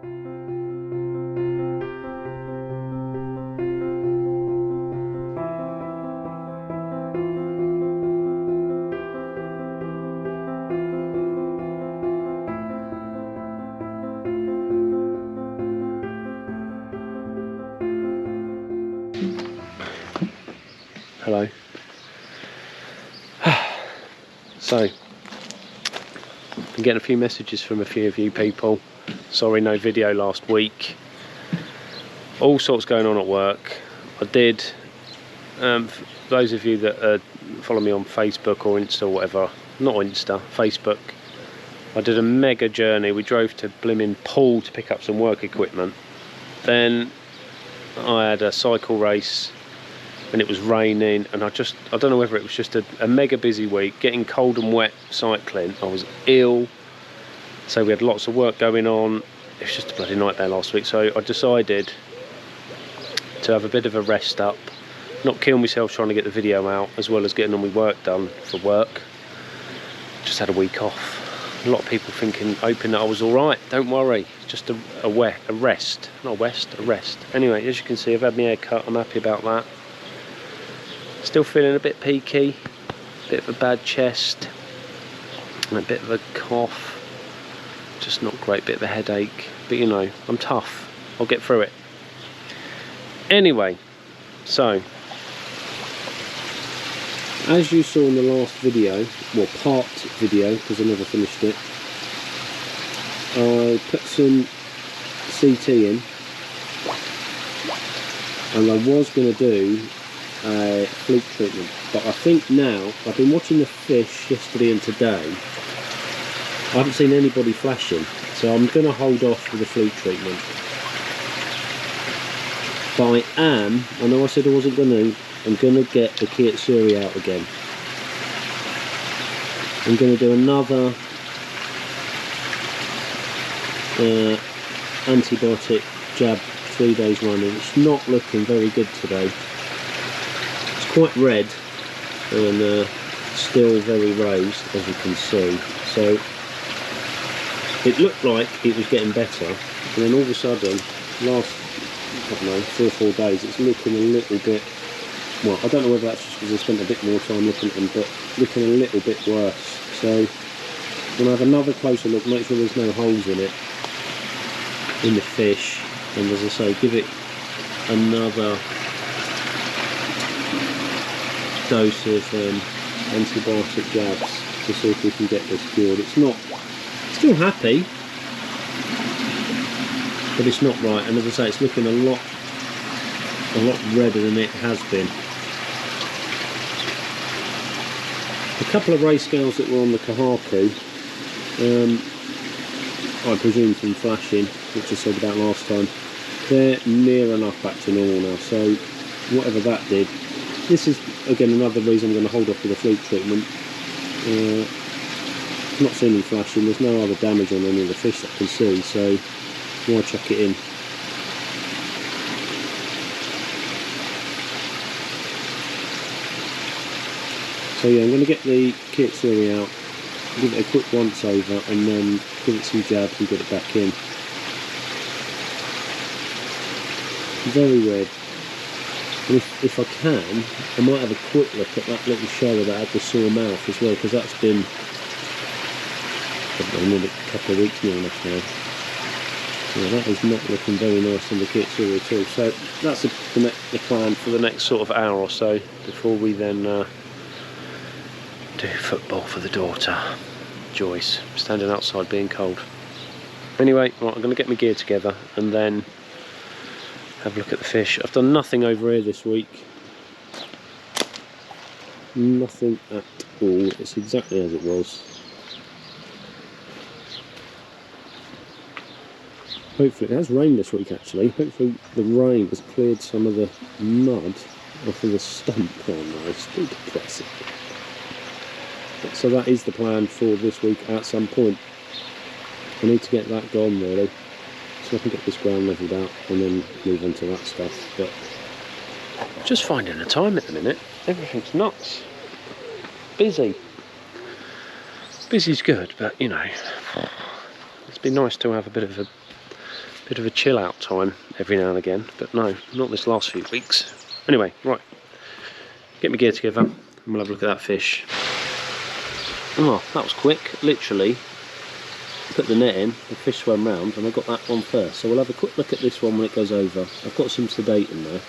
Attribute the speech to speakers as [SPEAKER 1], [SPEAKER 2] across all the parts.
[SPEAKER 1] Hello. So, been getting a few messages from a few of you people. Sorry, no video last week. All sorts going on at work. I did, for those of you that follow me on Facebook or Insta or whatever, not Insta, Facebook, I did a mega journey. We drove to blimmin' Poole to pick up some work equipment. Then I had a cycle race and it was raining, and I don't know whether it was just a mega busy week, getting cold and wet cycling. I was ill, so we had lots of work going on. It was just a bloody nightmare last week, so I decided to have a bit of a rest up, not kill myself trying to get the video out, as well as getting all my work done for work. Just had a week off. A lot of people hoping that I was alright. Don't worry, just a rest. Not a rest, a rest. Anyway, as you can see, I've had my hair cut. I'm happy about that. Still feeling a bit peaky, a bit of a bad chest, and a bit of a cough. Just not great, bit of a headache, but you know, I'm tough. I'll get through it. Anyway, so as you saw in the last video, well, part video, because I never finished it, I put some CT in, and I was going to do a fluke treatment, but I think now, I've been watching the fish yesterday and today, I haven't seen anybody flashing, so I'm going to hold off with the fluke treatment. But I know I said I wasn't going to, I'm going to get the Utsuri out again. I'm going to do another antibiotic jab 3 days running. It's not looking very good today. Quite red and still very raised, as you can see. So it looked like it was getting better, and then all of a sudden, last, I don't know, 3 or 4 days, it's looking a little bit, well, I don't know whether that's just because I spent a bit more time looking at them, but looking a little bit worse. So I'm going to have another closer look, make sure there's no holes in it, in the fish, and as I say, give it another dose of antibiotic jabs to see if we can get this cured. It's not, still happy, but it's not right, and as I say, it's looking a lot redder than it has been. A couple of race scales that were on the Kahaku, I presume from flashing, which I said about last time, they're near enough back to normal now, so whatever that did. This is, again, another reason I'm going to hold off with the fluke treatment. Not seen them flashing, there's no other damage on any of the fish that I can see, so why chuck it in? So yeah, I'm going to get the Utsuri out, give it a quick once over, and then give it some jabs and get it back in. Very weird. And if I can, I might have a quick look at that little shower that had the sore mouth as well, because that's been, I don't know, maybe a couple of weeks now. Yeah, that is not looking very nice on the Utsuri at all. So that's the plan for the next sort of hour or so before we then do football for the daughter, Joyce, standing outside being cold. Anyway, right, I'm going to get my gear together and then have a look at the fish. I've done nothing over here this week. Nothing at all. It's exactly as it was. Hopefully, it has rained this week actually. Hopefully the rain has cleared some of the mud off of the stump. Oh no, it's still depressing. So that is the plan for this week at some point. I need to get that gone really, so I can get this ground levelled out and then move on to that stuff. But just finding the time at the minute. Everything's nuts. Busy. Busy's good, but you know, it's been nice to have a bit of a Bit of a chill out time every now and again, but no, not this last few weeks. Anyway, right, get my gear together and we'll have a look at that fish. Oh, that was quick. Literally put the net in, the fish swam round and I got that one first. So we'll have a quick look at this one when it goes over. I've got some sedate in there.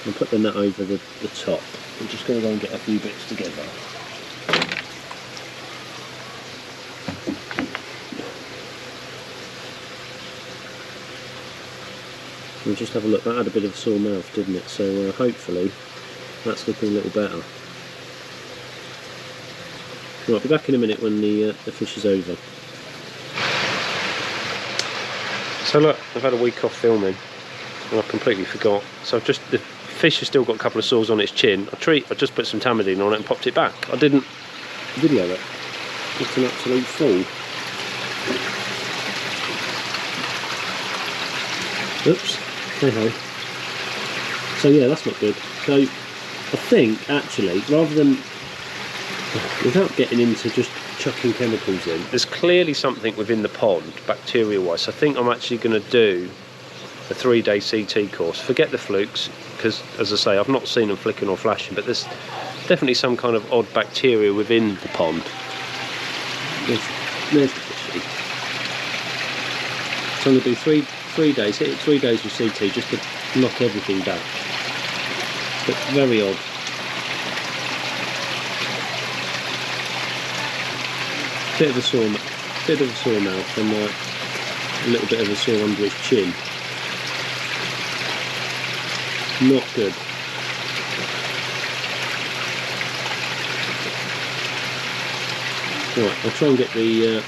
[SPEAKER 1] I'll put the net over the top. I'm just going to go and get a few bits together. We'll just have a look. That had a bit of a sore mouth, didn't it? So hopefully that's looking a little better. Right, I'll be back in a minute when the fish is over. So look, I've had a week off filming and I completely forgot. So I've just, the fish has still got a couple of sores on its chin. I just put some Tamidine on it and popped it back. I didn't video it. It's an absolute fool. Oops. Hey ho. So yeah, that's not good. So I think actually, rather than, without getting into just chucking chemicals in, there's clearly something within the pond, bacteria wise. I think I'm actually going to do a 3-day CT course. Forget the flukes, because as I say, I've not seen them flicking or flashing, but there's definitely some kind of odd bacteria within the pond. There's the fishy. So I'm going to do three days, hit it 3 days with CT just to knock everything back. But very odd. Bit of a sore mouth and a little bit of a sore under its chin. Not good. Right, I'll try and get the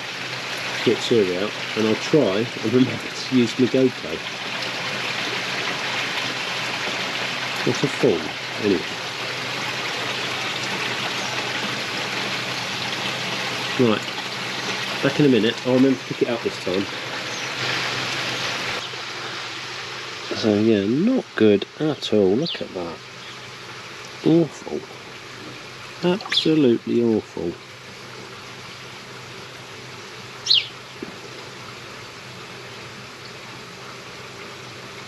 [SPEAKER 1] Utsuri out, and I'll try and remember to use my GoPro. What a fool. Anyway. Right, back in a minute. I'll remember to pick it up this time. So yeah, not good at all. Look at that. Awful. Absolutely awful.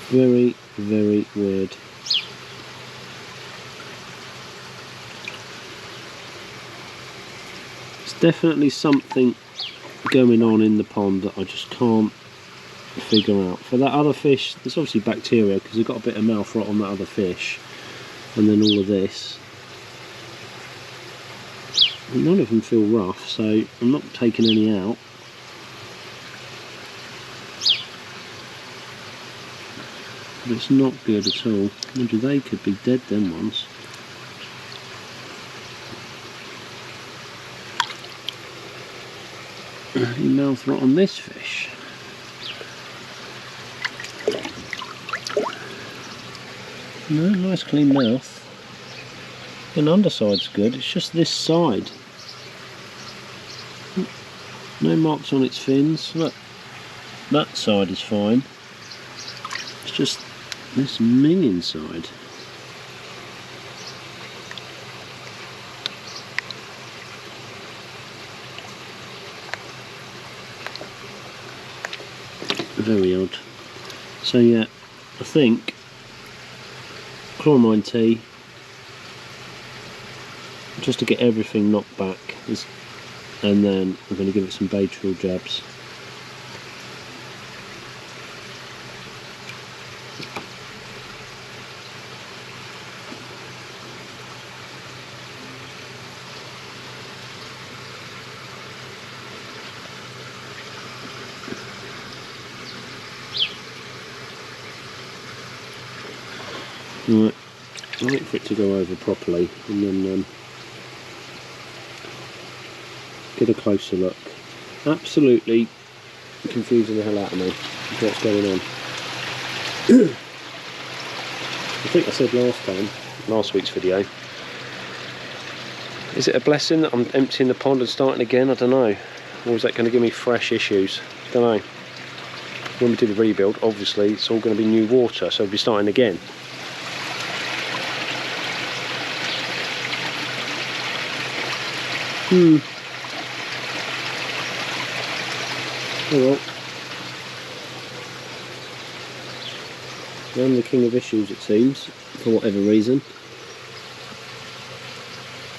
[SPEAKER 1] Very, very weird. There's definitely something going on in the pond that I just can't figure out. For that other fish, there's obviously bacteria because they've got a bit of mouth rot on that other fish, and then all of this. None of them feel rough, so I'm not taking any out. But it's not good at all. Maybe they could be dead, them ones. Any mouth rot on this fish? No, nice clean mouth. And underside's good, it's just this side. No marks on its fins. Look, that side is fine. It's just this minging side. Very odd. So yeah, I think chloramine tea, just to get everything knocked back, and then I'm going to give it some Baytril jabs. Right, I'll wait for it to go over properly and then get a closer look. Absolutely confusing the hell out of me with what's going on. I think I said last week's video, is it a blessing that I'm emptying the pond and starting again? I don't know. Or is that going to give me fresh issues? I don't know. When we do the rebuild, obviously it's all going to be new water, so we'll be starting again. Oh well. I'm the king of issues, it seems, for whatever reason.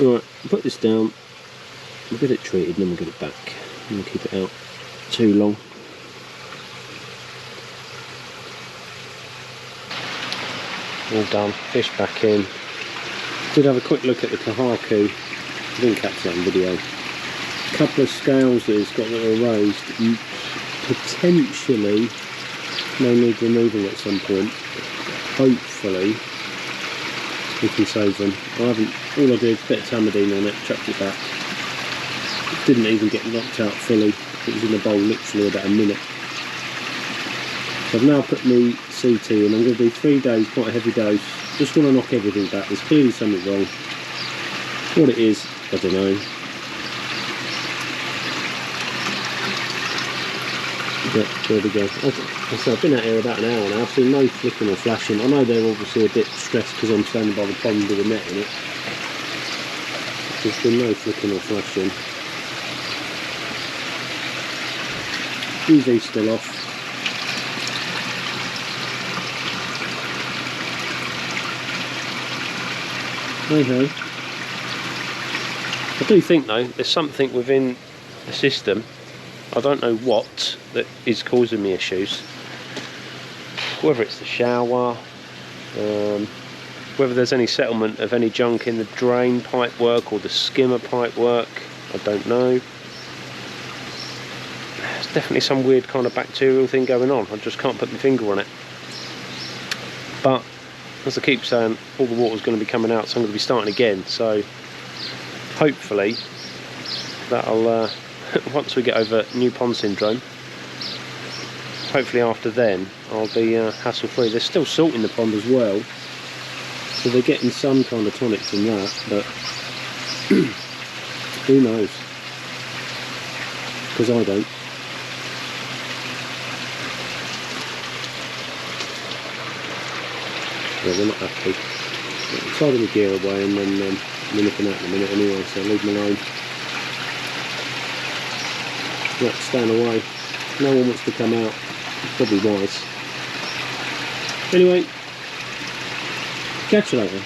[SPEAKER 1] Alright, put this down. We'll get it treated and then we'll get it back. I'm going to keep it out too long. All done, fish back in. Did have a quick look at the Kahaku. I didn't catch that on video. A couple of scales that it's got that are raised. Potentially may need removing at some point. Hopefully we can save them. All I did, a bit of tamidine on it, chucked it back. It didn't even get knocked out fully. It was in the bowl literally about a minute. So I've now put my CT in. I'm going to do 3 days, quite a heavy dose. Just want to knock everything back. There's clearly something wrong. What it is, I don't know. But there we go. I've been out here about an hour now. I've seen no flicking or flashing. I know they're obviously a bit stressed because I'm standing by the pond with a net in it. There's been no flicking or flashing. UV's still off. Hey ho. I do think though, there's something within the system, I don't know what, that is causing me issues. Whether it's the shower, whether there's any settlement of any junk in the drain pipe work or the skimmer pipe work, I don't know. There's definitely some weird kind of bacterial thing going on, I just can't put my finger on it. But as I keep saying, all the water's going to be coming out, so I'm going to be starting again. So hopefully that'll, once we get over new pond syndrome, hopefully after then I'll be hassle free. There's still salt in the pond as well, so they're getting some kind of tonic from that, but who knows? Because I don't. Yeah, we're not happy. I'm tidying the gear away and then we're looking out in a minute anyway, so leave them alone. Not staying away. No one wants to come out. It's probably wise. Anyway, catch you later.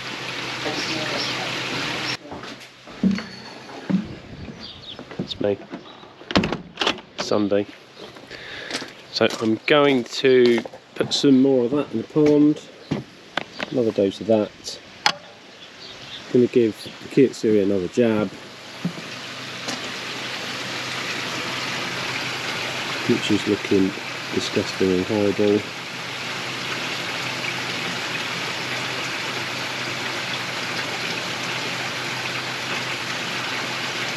[SPEAKER 1] It's me. Sunday. So I'm going to put some more of that in the pond. Another dose of that. Going to give the Utsuri another jab, which is looking disgusting and horrible.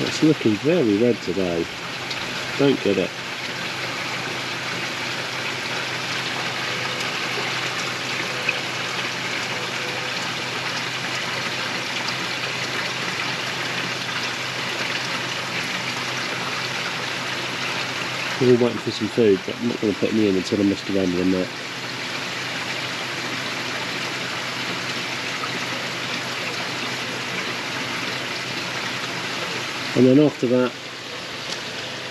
[SPEAKER 1] It's looking very red today. Don't get it. We're all waiting for some food, but I'm not going to put any in until I messed around with the net. And then after that,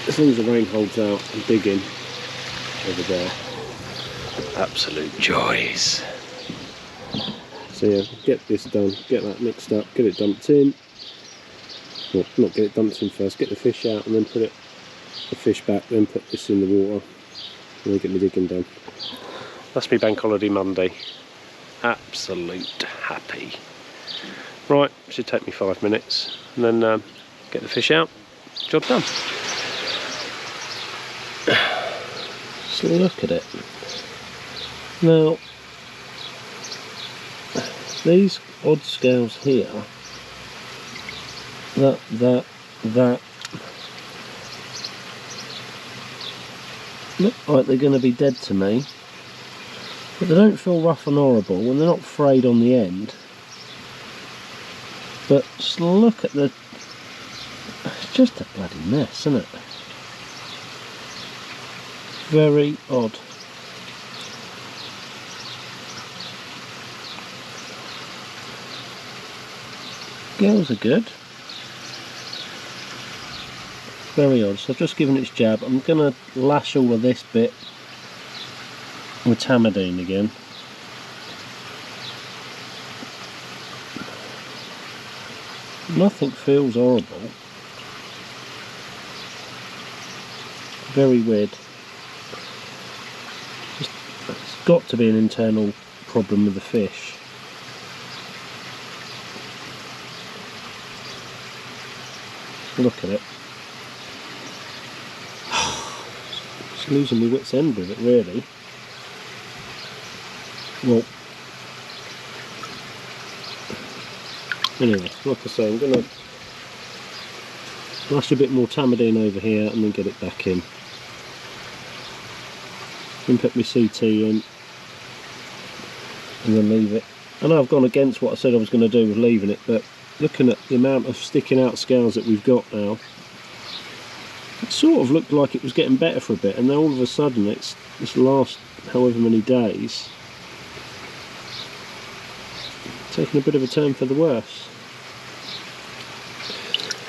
[SPEAKER 1] as long as the rain holds out, I'm digging over there. Absolute joys. So yeah, get this done, get that mixed up, get it dumped in. Well, not get it dumped in first, get the fish out and then put it the fish back, then put this in the water and then get my digging done. That's me bank holiday Monday. Absolute happy. Right, should take me 5 minutes and then get the fish out, job done. So look at it. Now, these odd scales here, that look like they're going to be dead to me, but they don't feel rough and horrible when they're not frayed on the end. But just look at the, it's just a bloody mess, isn't it? Very odd. Scales are good, very odd. So I've just given it its jab. I'm going to lash all of this bit with tamidine again. Nothing feels horrible. Very weird. It's got to be an internal problem with the fish. Look at it. Just losing my wits end with it, really. Well, anyway, like I say, I'm going to lash a bit more tamidine over here and then get it back in. Then put my CT in and then leave it. I know I've gone against what I said I was going to do with leaving it, but looking at the amount of sticking out scales that we've got now, it sort of looked like it was getting better for a bit, and then all of a sudden it's this last however many days taking a bit of a turn for the worse.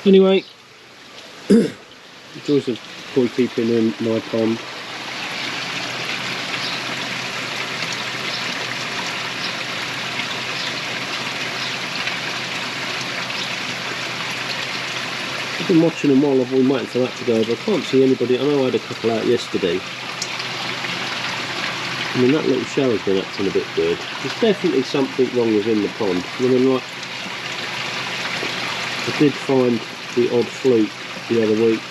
[SPEAKER 1] Anyway, the joys of koi keeping in my pond. I've been watching them while I've been waiting for that to go over. I can't see anybody. I know I had a couple out yesterday. I mean, that little shower's been acting a bit weird. There's definitely something wrong within the pond. I mean, like, I did find the odd fluke the other week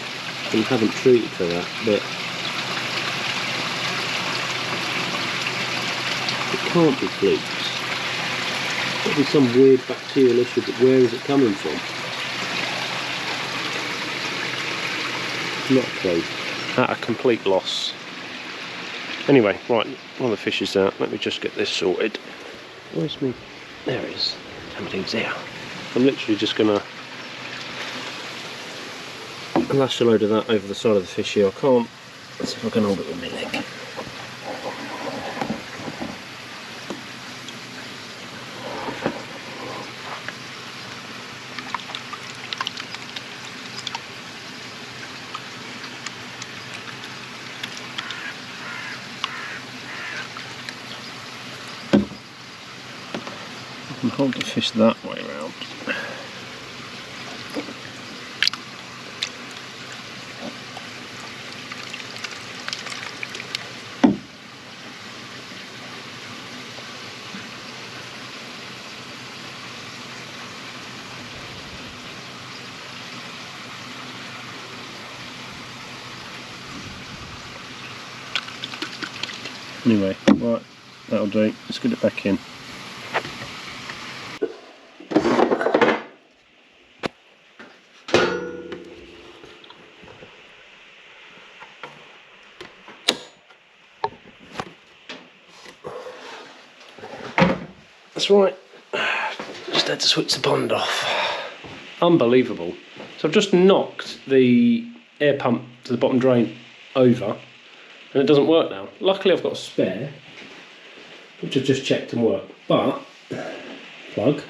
[SPEAKER 1] and haven't treated for that, but it can't be flukes. It's got to be some weird bacterial issue, but where is it coming from? Not a clue. At a complete loss. Anyway, right, one of the fish is out. Let me just get this sorted. Where's me? There it is. Everything's there. I'm literally just gonna lash a load of that over the side of the fish here. I can't. Let's see if I can hold it with my leg. And hold the fish that way around. Anyway, right, that'll do. Let's get it back in. That's right, just had to switch the pond off. Unbelievable. So I've just knocked the air pump to the bottom drain over and it doesn't work now. Luckily I've got a spare, which I've just checked and worked, but plug.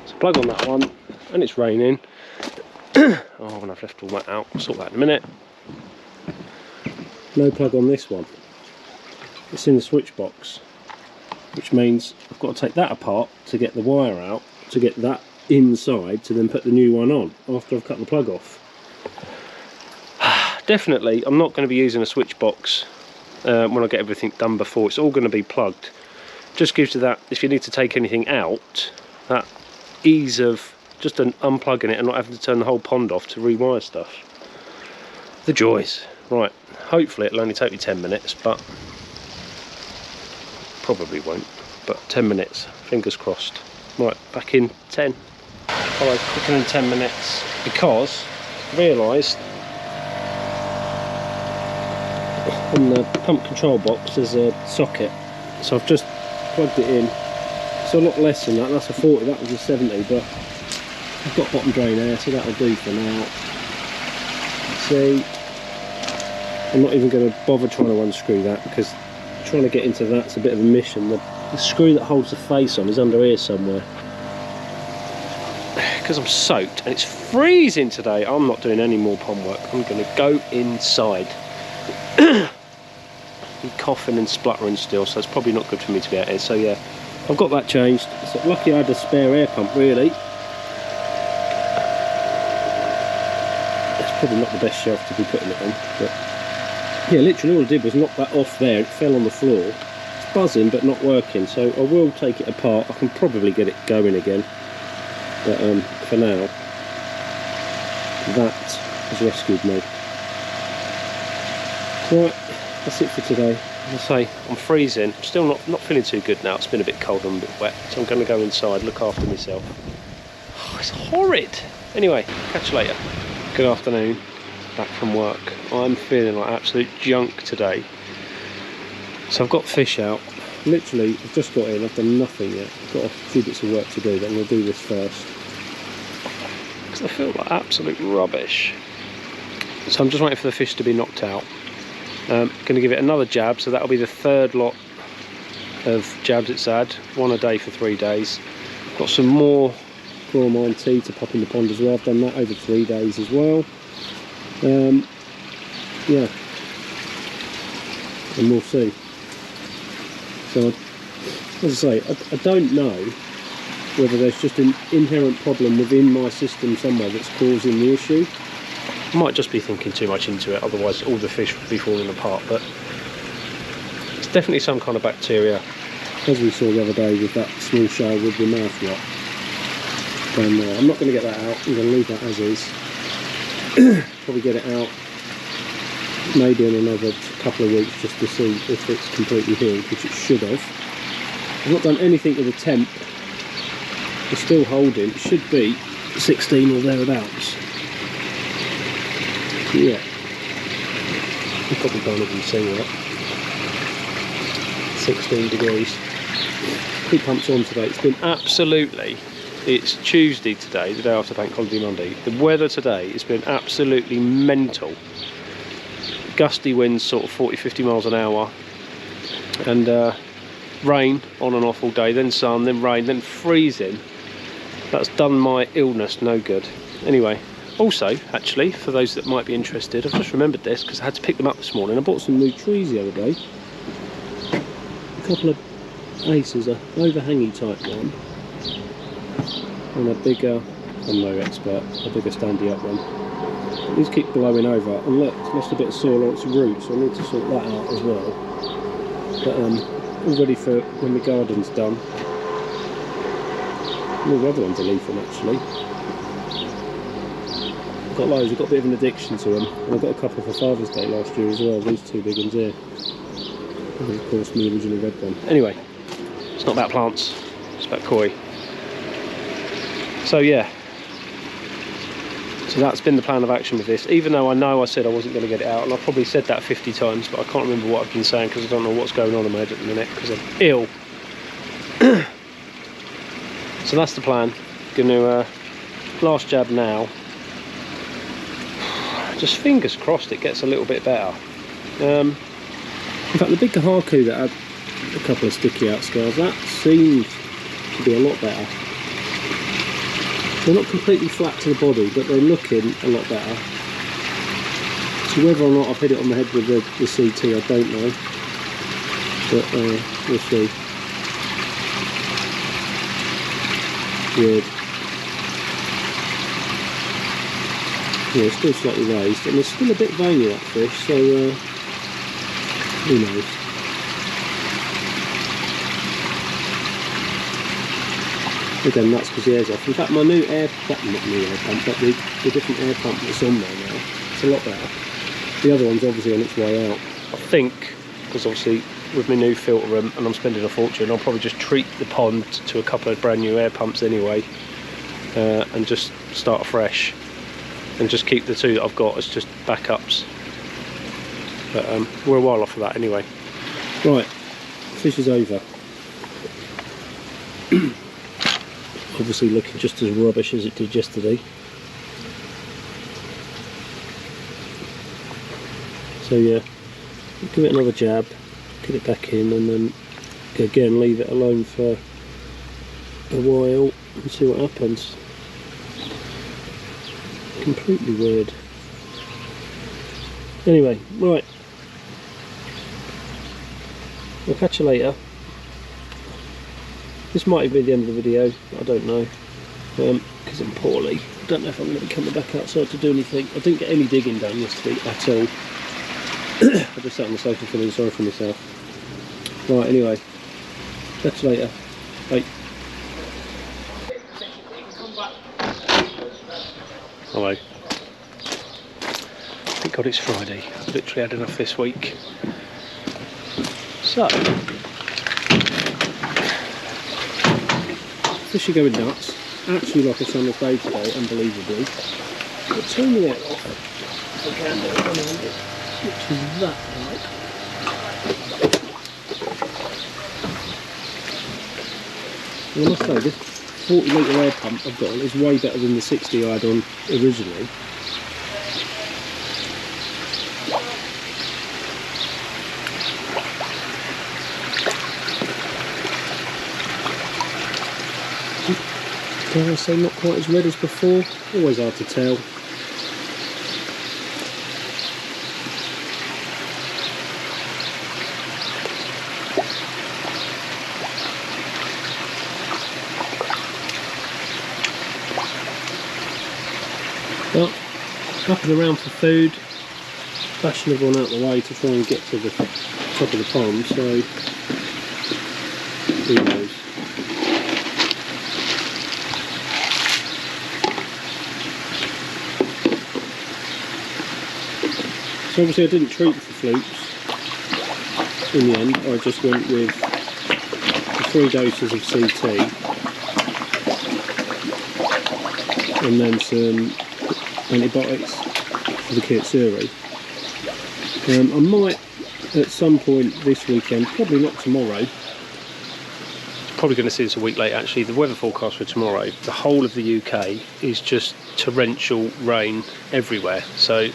[SPEAKER 1] So plug on that one, and it's raining. Oh, and I've left all that out, I'll sort that in a minute. No plug on this one. It's in the switch box, which means I've got to take that apart to get the wire out, to get that inside, to then put the new one on after I've cut the plug off. Definitely, I'm not going to be using a switch box when I get everything done before. It's all going to be plugged. Just gives you that, if you need to take anything out, that ease of just unplugging it and not having to turn the whole pond off to rewire stuff. The joys. Right, hopefully it'll only take me 10 minutes, but probably won't, but 10 minutes, fingers crossed. Right, back in 10. Alright, quicker than 10 minutes, because I realised on the pump control box there's a socket, so I've just plugged it in. It's a lot less than that, that's a 40, that was a 70, but I've got bottom drain air, so that'll do for now. See, I'm not even going to bother trying to unscrew that, because trying to get into that's a bit of a mission. The screw that holds the face on is under here somewhere. because I'm soaked and it's freezing today, I'm not doing any more pond work. I'm going to go inside. I'm coughing and spluttering still, so it's probably not good for me to be out here. So yeah, I've got that changed. So lucky I had a spare air pump, really. It's probably not the best shelf to be putting it on, but yeah, literally all I did was knock that off there. It fell on the floor. It's buzzing but not working, so I will take it apart. I can probably get it going again, but for now that has rescued me. Right, that's it for today. As I say, I'm freezing. I'm still not feeling too good now. It's been a bit cold and a bit wet, so I'm going to go inside, look after myself. Oh, it's horrid. Anyway, catch you later. Good afternoon. Back from work. I'm feeling like absolute junk today. So I've got fish out. Literally, I've just got in. I've done nothing yet. I've got a few bits of work to do, but I'm going to do this first, because I feel like absolute rubbish. So I'm just waiting for the fish to be knocked out. Going to give it another jab, so that'll be the third lot of jabs it's had, one a day for 3 days. Got some more chloramine tea to pop in the pond as well. I've done that over 3 days as well. Yeah, and we'll see. So as I say, I don't know whether there's just an inherent problem within my system somewhere that's causing the issue. I might just be thinking too much into it, otherwise all the fish would be falling apart, but it's definitely some kind of bacteria, as we saw the other day with that small shell with the mouth rot. And I'm not going to get that out. I'm going to leave that as is. Probably get it out maybe in another couple of weeks just to see if it's completely healed, which it should have. I've not done anything with the temp. It's still holding. It should be 16 or thereabouts. Yeah, you probably can't even see that. 16 degrees. Heat pump's on today. It's been absolutely, it's Tuesday today, the day after Bank Holiday Monday. The weather today has been absolutely mental. Gusty winds, sort of 40-50 miles an hour, and rain on and off all day, then sun, then rain, then freezing. That's done my illness no good. Anyway, also, actually, for those that might be interested, I've just remembered this because I had to pick them up this morning. I bought some new trees the other day. A couple of aces, an overhangy type one, and a bigger, I'm no expert, a bigger standy up one. These keep blowing over, and look, it's lost a bit of soil on its roots, so I need to sort that out as well. But all ready for when the garden's done. All the other ones are leafing actually. I've got loads, I've got a bit of an addiction to them, and I got a couple for Father's Day last year as well, these two big ones here. And of course the original red one. Anyway, it's not about plants, it's about koi. So yeah, so that's been the plan of action with this, even though I know I said I wasn't going to get it out, and I've probably said that 50 times, but I can't remember what I've been saying because I don't know what's going on in my head at the minute because I'm ill. So that's the plan. Going to last jab now. Just fingers crossed it gets a little bit better. In fact, the big kahaku that had a couple of sticky out scars, that seems to be a lot better. They're not completely flat to the body, but they're looking a lot better. So whether or not I've hit it on the head with the CT, I don't know. But we'll see. Weird. Yeah, it's still slightly raised, and there's still a bit veiny that fish, so who knows. Again, that's because the air's off. In fact, my new air pump, not new air pump, but the different air pump that's on there now, it's a lot better. The other one's obviously on its way out. I think, because obviously with my new filter room, and I'm spending a fortune, I'll probably just treat the pond to a couple of brand new air pumps anyway, and just start afresh, and just keep the two that I've got as just backups. But we're a while off of that anyway. Right, fish is over. Obviously looking just as rubbish as it did yesterday. So yeah, give it another jab, get it back in, and then again leave it alone for a while and see what happens. Completely weird. Anyway, right. I'll catch you later. This might be the end of the video, I don't know. Because I'm poorly. I don't know if I'm going to be coming back outside to do anything. I didn't get any digging done yesterday at all. I just sat on the sofa feeling sorry for myself. Right, anyway. Catch you later. Bye. Hello. Thank God it's Friday. I've literally had enough this week. So, fish are going nuts. Actually like a summer's day today, unbelievably. But turn the air off if I can do it one-handed, which is that right. And I must say, this 40 litre air pump I've got on is way better than the 60 I had on originally. Dare I say not quite as red as before? Always hard to tell. But up and around for food, bashing everyone out the way to try and get to the top of the pond, so who knows. So obviously I didn't treat for flukes in the end, I just went with the 3 doses of CT and then some antibiotics for the Utsuri. I might at some point this weekend, probably not tomorrow, probably going to see this a week later actually, the weather forecast for tomorrow, the whole of the UK is just torrential rain everywhere, so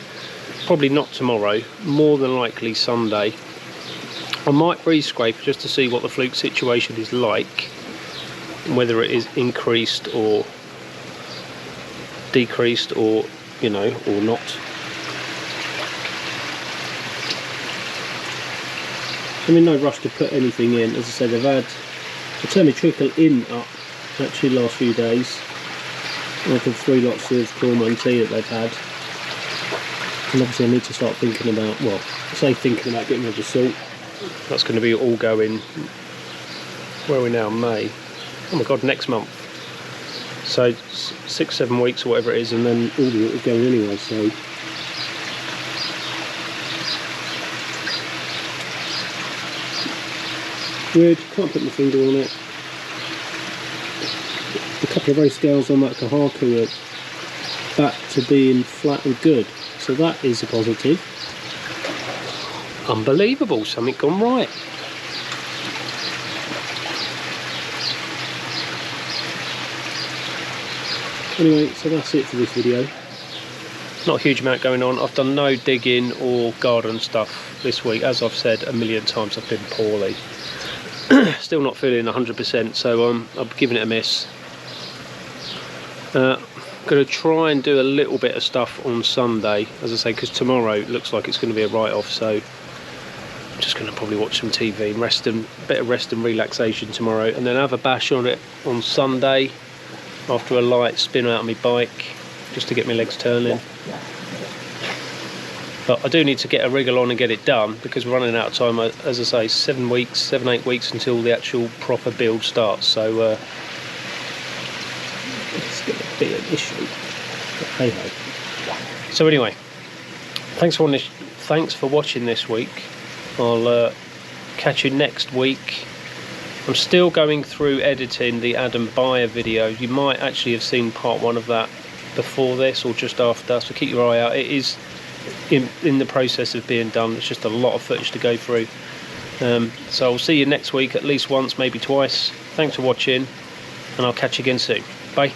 [SPEAKER 1] probably not tomorrow, more than likely Sunday. I might breeze scrape just to see what the fluke situation is like, whether it is increased or decreased or, you know, or not. I'm in no rush to put anything in. As I said, they've had a turn trickle in up actually last few days out of 3 lots of chlorine tea that they've had. And obviously I need to start thinking about, well, I say thinking about getting rid of salt. That's going to be all going, where are we now, May? Oh my God, next month. So 6-7 weeks or whatever it is, and then all the water's going anyway, so. Weird, can't put my finger on it. A couple of those scales on that Kahaku are back to being flat and good. So that is a positive. Unbelievable, something gone right. Anyway, so that's it for this video. Not a huge amount going on. I've done no digging or garden stuff this week. As I've said a million times, I've been poorly. Still not feeling 100%, so I'm giving it a miss. Going to try and do a little bit of stuff on Sunday, as I say, because tomorrow looks like it's going to be a write-off, so I'm just going to probably watch some TV and rest, and a bit of rest and relaxation tomorrow, and then have a bash on it on Sunday after a light spin out of my bike just to get my legs turning. But I do need to get a wriggle on and get it done, because we're running out of time. As I say, 7-8 weeks until the actual proper build starts, so it's going to be an issue, but hey ho. So anyway, thanks for watching this week. I'll catch you next week. I'm still going through editing the Adam Beyer video. You might actually have seen part 1 of that before this or just after, so keep your eye out. It is in the process of being done. It's just a lot of footage to go through. So I'll see you next week at least once, maybe twice. Thanks for watching, and I'll catch you again soon. Bye.